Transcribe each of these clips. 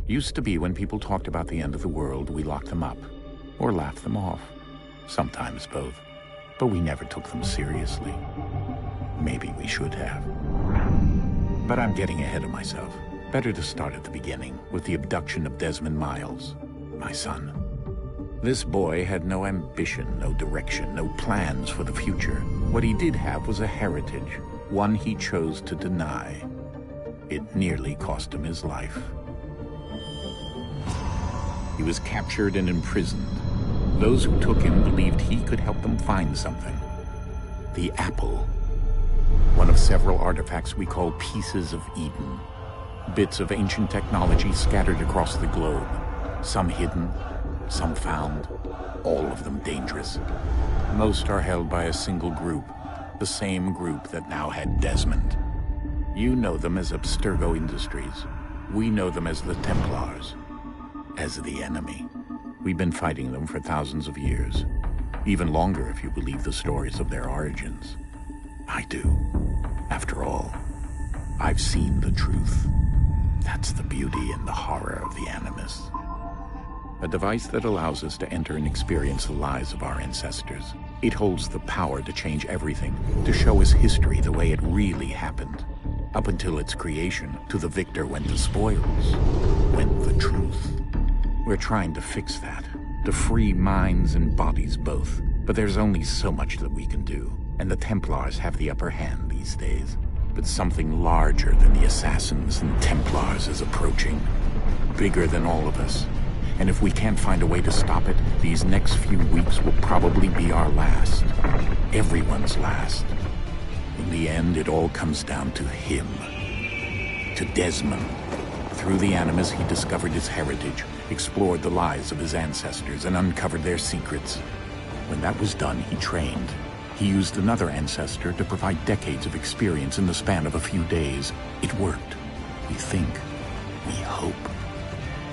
Used to be when people talked about the end of the world, we locked them up. Or laughed them off. Sometimes both. But we never took them seriously. Maybe we should have. But I'm getting ahead of myself. Better to start at the beginning, with the abduction of Desmond Miles, my son. This boy had no ambition, no direction, no plans for the future. What he did have was a heritage, one he chose to deny. It nearly cost him his life. He was captured and imprisoned. Those who took him believed he could help them find something. The apple. One of several artifacts we call pieces of Eden. Bits of ancient technology scattered across the globe. Some hidden, some found, all of them dangerous. Most are held by a single group, the same group that now had Desmond. You know them as Abstergo Industries. We know them as the Templars. As the enemy. We've been fighting them for thousands of years. Even longer if you believe the stories of their origins. I do. After all, I've seen the truth. That's the beauty and the horror of the Animus. A device that allows us to enter and experience the lives of our ancestors. It holds the power to change everything, to show us history the way it really happened. Up until its creation, to the victor went the spoils, went the truth. We're trying to fix that, to free minds and bodies both. But there's only so much that we can do, and the Templars have the upper hand these days. But something larger than the Assassins and Templars is approaching. Bigger than all of us. And if we can't find a way to stop it, these next few weeks will probably be our last. Everyone's last. In the end, it all comes down to him. To Desmond. Through the Animus, he discovered his heritage, explored the lives of his ancestors, and uncovered their secrets. When that was done, he trained. He used another ancestor to provide decades of experience in the span of a few days. It worked. We think. We hope.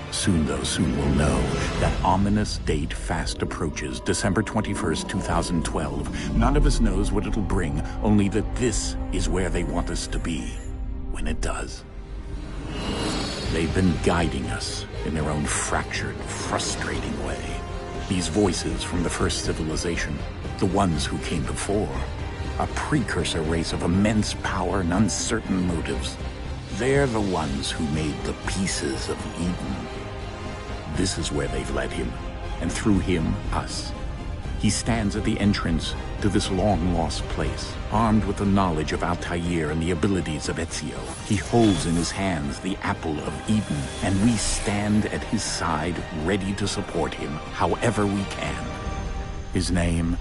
Soon, though, soon we'll know. That ominous date fast approaches, December 21st, 2012. None of us knows what it'll bring, only that this is where they want us to be. When it does. They've been guiding us in their own fractured, frustrating way. These voices from the first civilization, the ones who came before, a precursor race of immense power and uncertain motives. They're the ones who made the pieces of Eden. This is where they've led him, and through him, us. He stands at the entrance to this long-lost place, armed with the knowledge of Altair and the abilities of Ezio. He holds in his hands the apple of Eden, and we stand at his side, ready to support him however we can. His name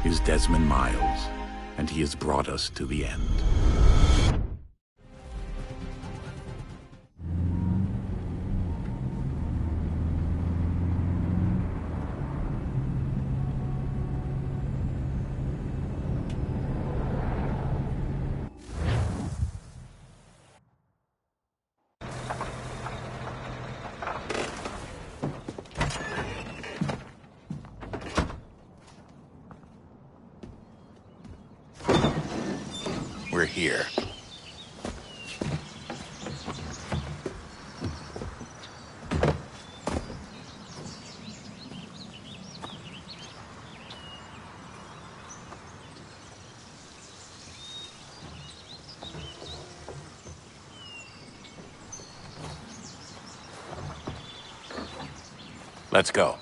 is Desmond Miles, and he has brought us to the end. We're here. Let's go.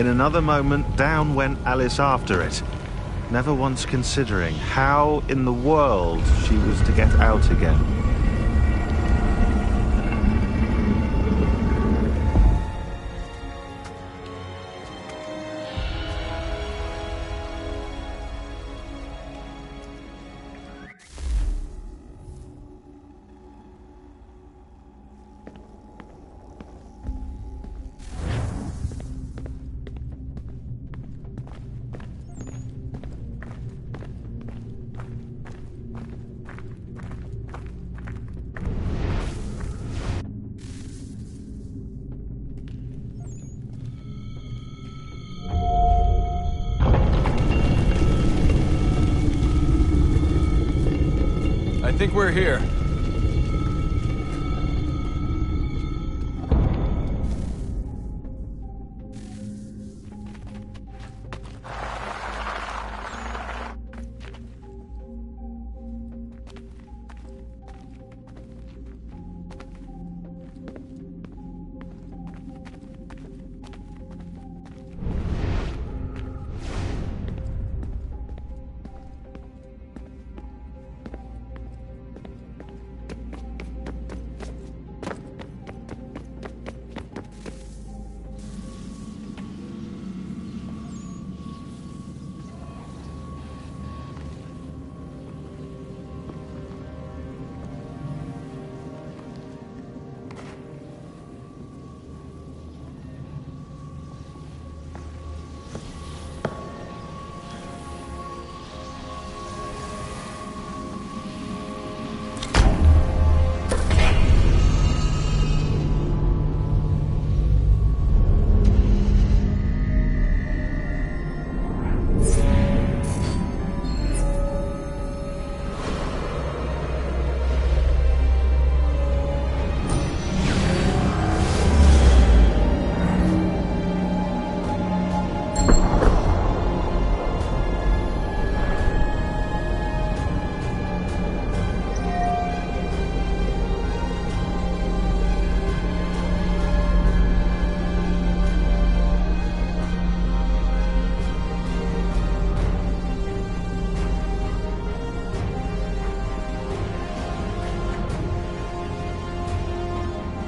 In another moment, down went Alice after it, never once considering how in the world she was to get out again. I think we're here.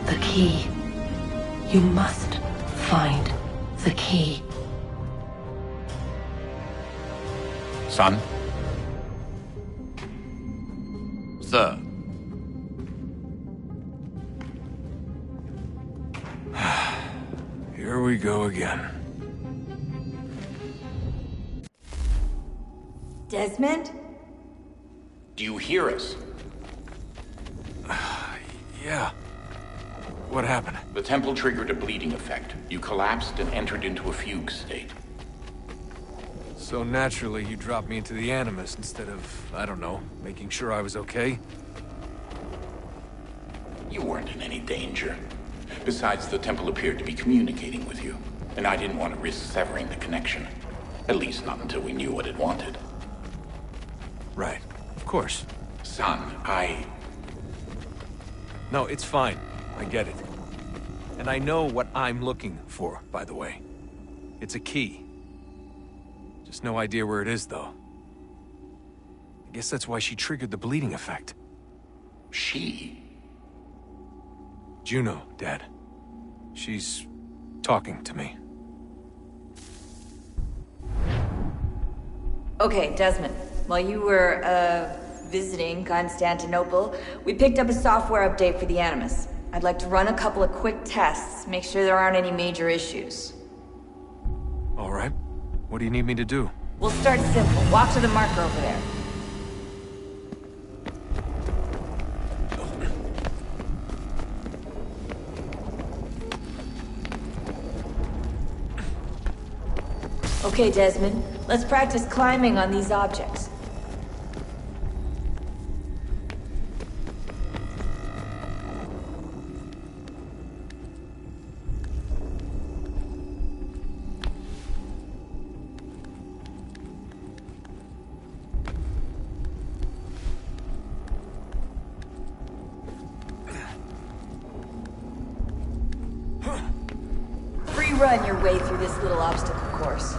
The key. You must find the key. Son? Sir. Here we go again. Desmond? Do you hear us? Yeah. What happened? The temple triggered a bleeding effect. You collapsed and entered into a fugue state. So naturally, you dropped me into the Animus instead of, I don't know, making sure I was okay? You weren't in any danger. Besides, the temple appeared to be communicating with you, and I didn't want to risk severing the connection. At least not until we knew what it wanted. Right. Of course. Son, No, it's fine. I get it. And I know what I'm looking for, by the way. It's a key. Just no idea where it is, though. I guess that's why she triggered the bleeding effect. She? Juno, Dad. She's talking to me. Okay, Desmond. While you were, visiting Constantinople, we picked up a software update for the Animus. I'd like to run a couple of quick tests, make sure there aren't any major issues. All right. What do you need me to do? We'll start simple. Walk to the marker over there. Okay, Desmond. Let's practice climbing on these objects. run your way through this little obstacle course.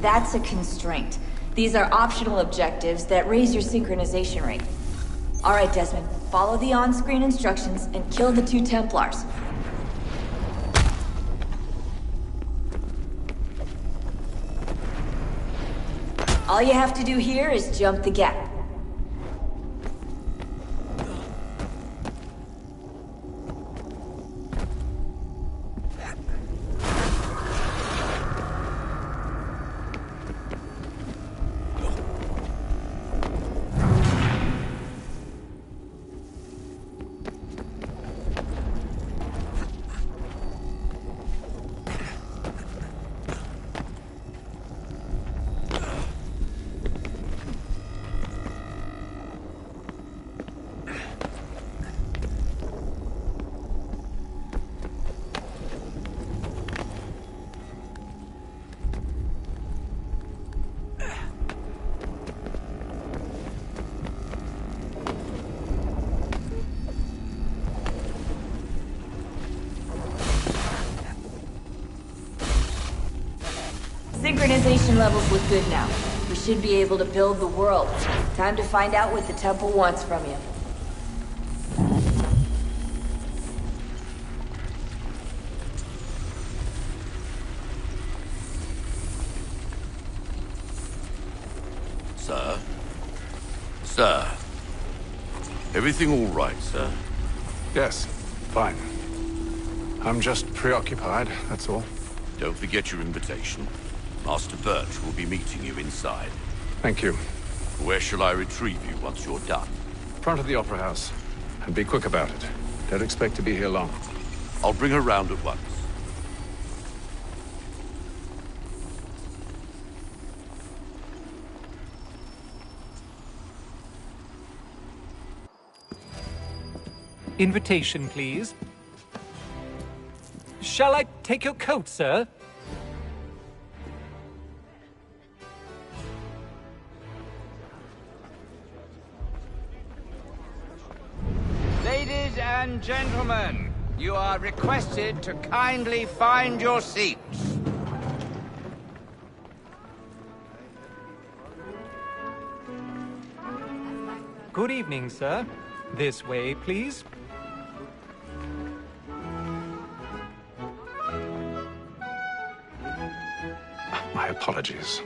That's a constraint. These are optional objectives that raise your synchronization rate. Alright, Desmond, follow the on-screen instructions and kill the 2 Templars. All you have to do here is jump the gap. Synchronization levels look good now. We should be able to build the world. Time to find out what the temple wants from you. Sir? Sir? Everything all right, sir? Yes, fine. I'm just preoccupied, that's all. Don't forget your invitation. Master Birch will be meeting you inside. Thank you. Where shall I retrieve you once you're done? Front of the Opera House. And be quick about it. Don't expect to be here long. I'll bring her round at once. Invitation, please. Shall I take your coat, sir? Ladies and gentlemen, you are requested to kindly find your seats. Good evening, sir. This way, please. My apologies.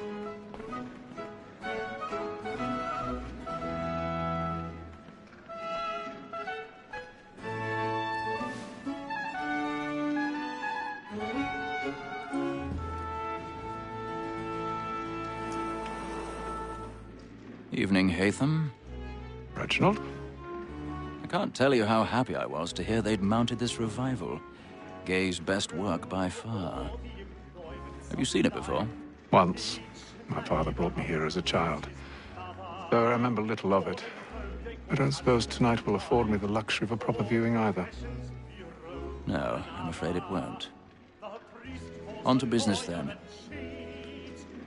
Evening, Hatham. Reginald? I can't tell you how happy I was to hear they'd mounted this revival. Gay's best work by far. Have you seen it before? Once. My father brought me here as a child. Though I remember little of it. I don't suppose tonight will afford me the luxury of a proper viewing either. No, I'm afraid it won't. On to business then.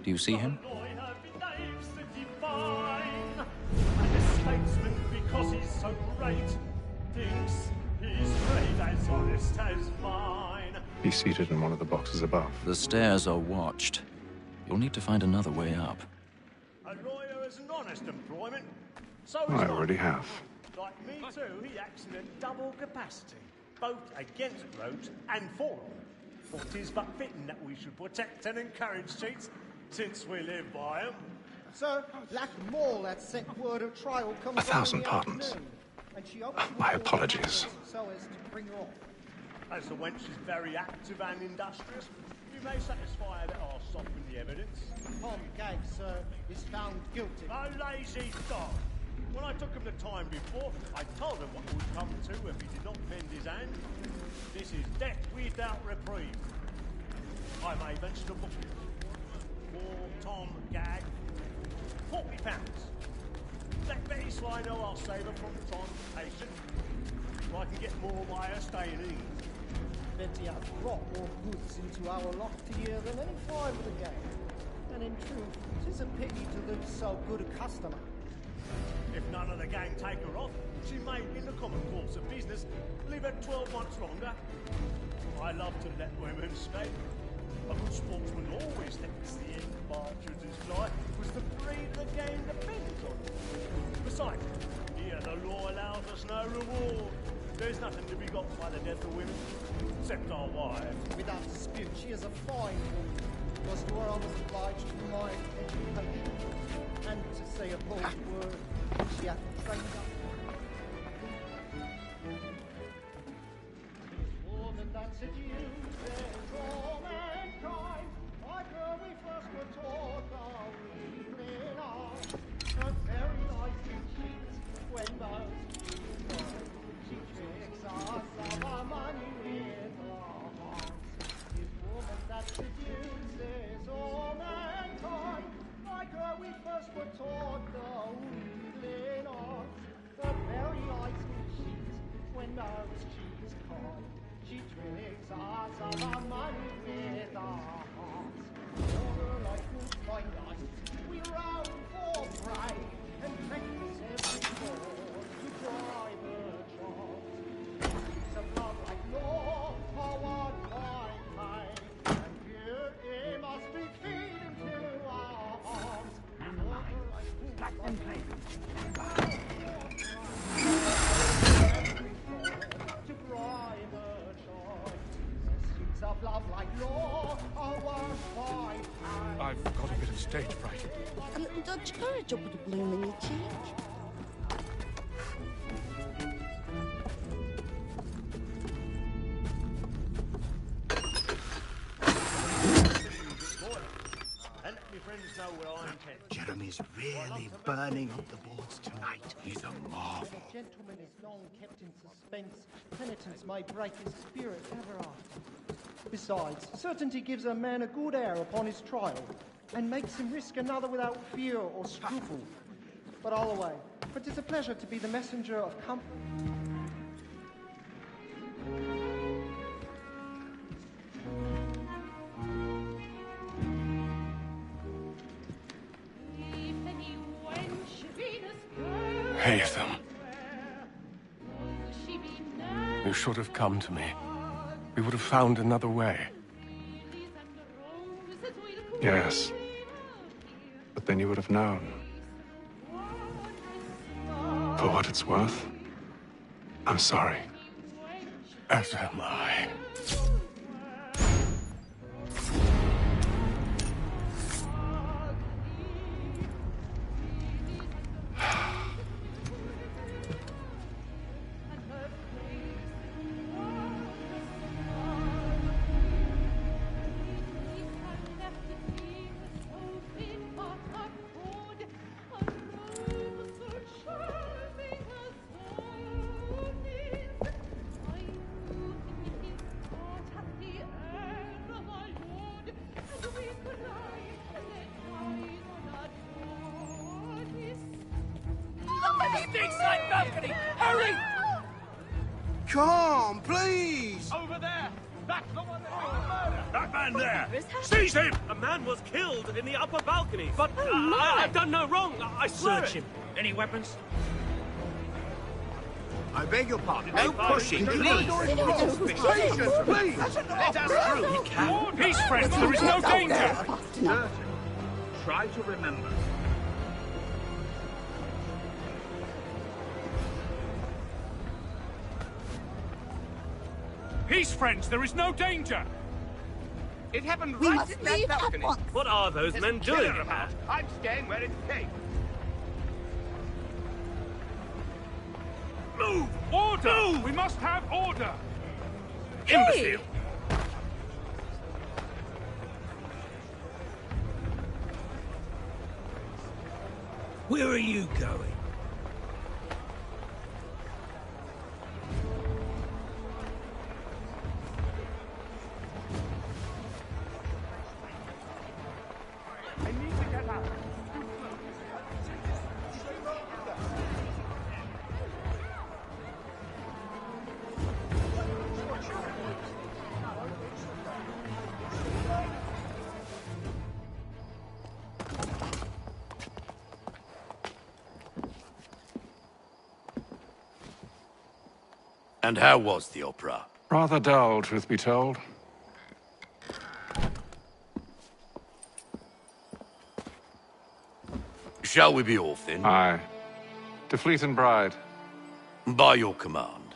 Do you see him? Because he's so great, thinks he's great as honest as mine. He's seated in one of the boxes above. The stairs are watched. You'll need to find another way up. A lawyer is an honest employment, so I already have. Like me too, he acts in a double capacity, both against rogues and for them. For 'tis but fitting that we should protect and encourage cheats, since we live by them. Sir, Black Mall had sent word of trial comes 1,000 pardons. My apologies. So as to bring her off. As the wench is very active and industrious, you may satisfy her that I'll soften the evidence. Tom Gag, sir, is found guilty. A lazy dog! When I took him the time before, I told him what would come to if he did not bend his hand. This is death without reprieve. I may venture to book him. For Tom Gag, £40. Let Betty Sly know I'll save her from transportation, so I can get more by her staying in. bet he has brought more goods into our loft here than any five of the gang. And in truth, 'tis a pity to lose so good a customer. If none of the gang take her off, she may, in the common course of business, live at 12 months longer. I love to let women speak. A good sportsman always thinks the end partridge's fly was the breed the game depends on. Besides, here the law allows us no reward. There's nothing to be got by the death of women, except our wives. Without dispute, she is a fine woman. Was to her I was obliged to my education. And to say a bold word, she hath trained up. More than that seduces all mankind. Like her we first were taught our evening art. Her very eyes can cheat when most she tricks us of our money with our hearts. This woman that seduces all mankind. Like her we first were taught the wheedling art. Her very eyes can cheat when most she's caught. She tricks us of our money with our hearts. All her life will find us. We round for prey and practice every chord to drive her charms. Streets of love like law are what find pain, and beauty must be feed into our arms. All her life will find us. To bribe her charms. Streets of love like law are what find pain. I've got a bit of stage fright. A little Dutch courage will put a bloom in your cheek. And let me friends know what I intend. Jeremy's really burning up the boards tonight. He's a marvel. The gentleman is long kept in suspense. Penitence may break his spirit ever after. Besides, certainty gives a man a good air upon his trial, and makes him risk another without fear or scruple. But all away, for 'tis a pleasure to be the messenger of comfort. Haytham. You should have come to me. We would have found another way. Yes. But then you would have known. For what it's worth, I'm sorry. As am I. balcony! Hurry! Come, please! Over there! That's the one that made the murder! That man there! Seize him! A man was killed in the upper balcony. But I've done no wrong. I swear Search him. Any weapons? I beg your pardon. No pushing, please! Patience, please! Let us through! You can. Peace, friends! There is no danger! Certain. Try to remember. Peace, friends! There is no danger! It happened We right must in that leave at balcony. once. What are those There's men a killer doing? about. I'm staying where it's safe. Move! Order! Move! We must have order! Imbecile! Where are you going? I need to get out. And how was the opera? Rather dull, truth be told. Shall we be off then? Aye. To Fleet and Bride. By your command.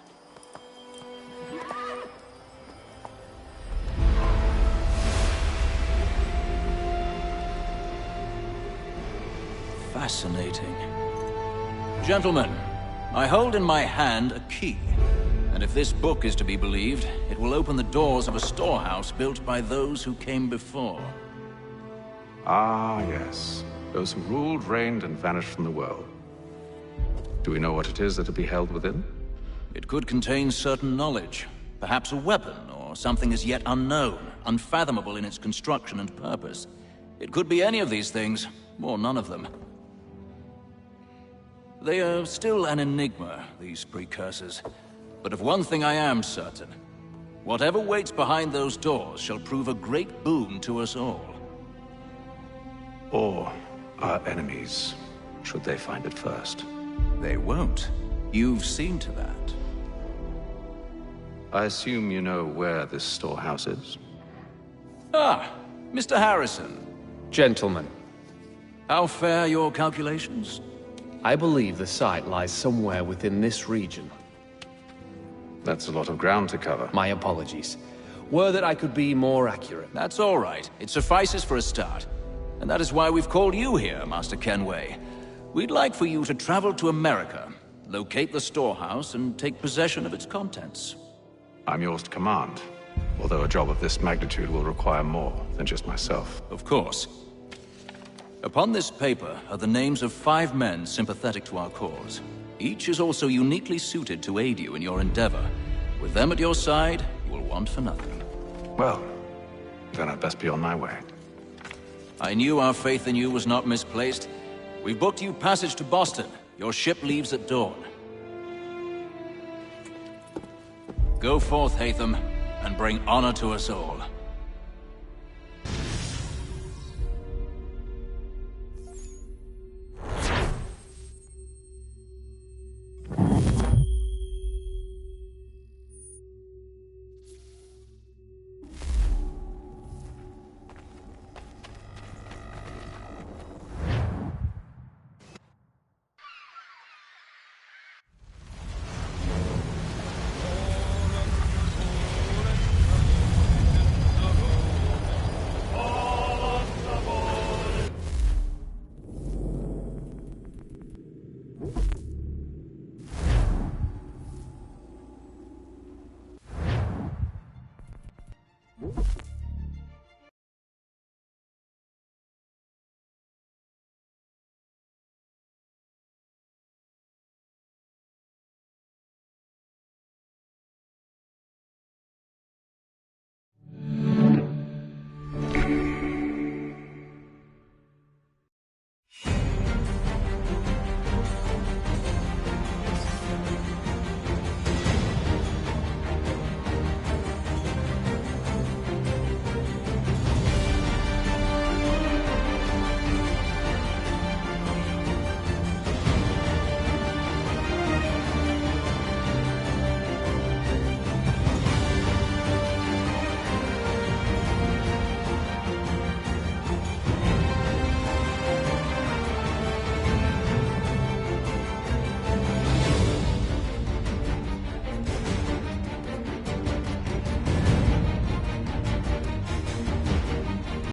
Fascinating. Gentlemen, I hold in my hand a key. And if this book is to be believed, it will open the doors of a storehouse built by those who came before. Ah, yes. Those who ruled, reigned, and vanished from the world. Do we know what it is that will be held within? It could contain certain knowledge. Perhaps a weapon, or something as yet unknown, unfathomable in its construction and purpose. It could be any of these things, or none of them. They are still an enigma, these precursors. But of one thing I am certain. Whatever waits behind those doors shall prove a great boon to us all. Or our enemies, should they find it first. They won't. You've seen to that. I assume you know where this storehouse is? Ah, Mr. Harrison. Gentlemen. How fare your calculations? I believe the site lies somewhere within this region. That's a lot of ground to cover. My apologies. Were that I could be more accurate. That's all right. It suffices for a start. And that is why we've called you here, Master Kenway. We'd like for you to travel to America, locate the storehouse, and take possession of its contents. I'm yours to command, although a job of this magnitude will require more than just myself. Of course. Upon this paper are the names of 5 men sympathetic to our cause. Each is also uniquely suited to aid you in your endeavor. With them at your side, you will want for nothing. Well, then I'd best be on my way. I knew our faith in you was not misplaced. We've booked you passage to Boston. Your ship leaves at dawn. Go forth, Hatham, and bring honor to us all.